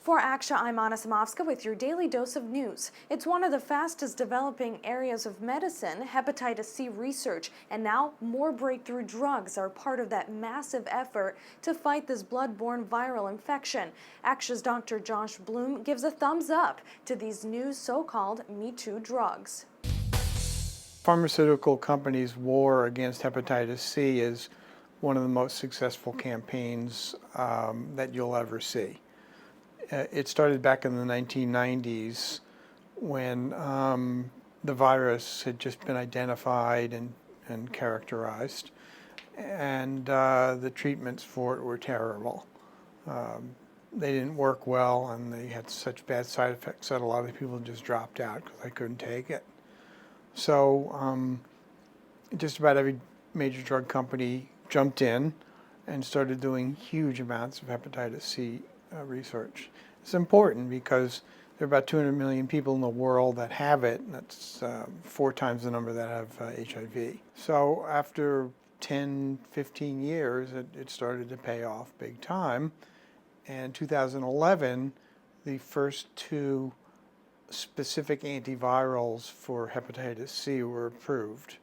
For Aksha, I'm Anna Samovska with your daily dose of news. It's one of the fastest developing areas of medicine, hepatitis C research, and now more breakthrough drugs are part of that massive effort to fight this blood-borne viral infection. Aksha's Dr. Josh Bloom gives a thumbs up to these new so-called Me Too drugs. Pharmaceutical companies' war against hepatitis C is one of the most successful campaigns that you'll ever see. It started back in the 1990s when the virus had just been identified and characterized, and the treatments for it were terrible. They didn't work well, and they had such bad side effects that a lot of people just dropped out because they couldn't take it. So just about every major drug company jumped in and started doing huge amounts of hepatitis C research. It's important because there are about 200 million people in the world that have it, and that's 4 times the number that have HIV. So after 10, 15 years, it started to pay off big time. And in 2011, the first 2 specific antivirals for hepatitis C were approved.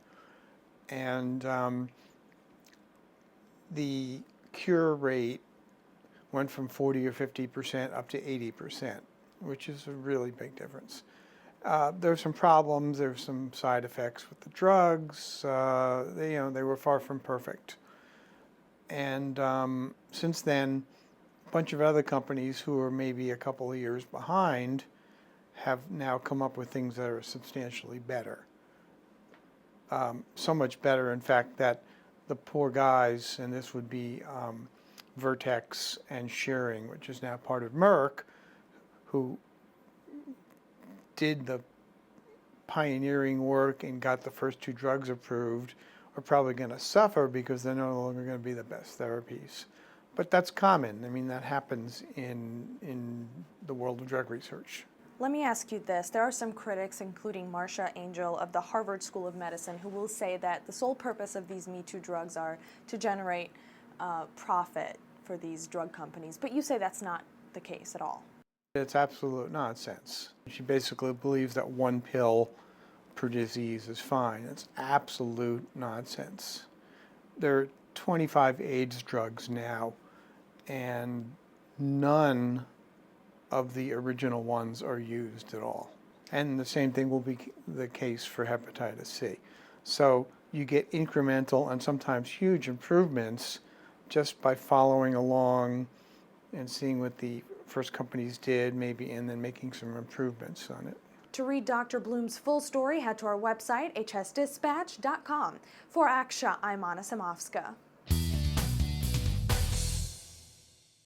And the cure rate went from 40 or 50% up to 80%, which is a really big difference. There's some problems, there's some side effects with the drugs. They were far from perfect. And since then, a bunch of other companies who are maybe a couple of years behind have now come up with things that are substantially better. So much better, in fact, that the poor guys, and this would be Vertex and Schering, which is now part of Merck, who did the pioneering work and got the first 2 drugs approved, are probably going to suffer because they're no longer going to be the best therapies. But that's common. I mean, that happens in the world of drug research. Let me ask you this. There are some critics, including Marcia Angel of the Harvard School of Medicine, who will say that the sole purpose of these Me Too drugs are to generate profit for these drug companies. But you say that's not the case at all. It's absolute nonsense. She basically believes that 1 pill per disease is fine. It's absolute nonsense. There are 25 AIDS drugs now, and none of the original ones are used at all. And the same thing will be the case for hepatitis C. So you get incremental and sometimes huge improvements just by following along and seeing what the first companies did, maybe, and then making some improvements on it. To read Dr. Bloom's full story, head to our website, hsdispatch.com. For Aksha, I'm Anna Samovska.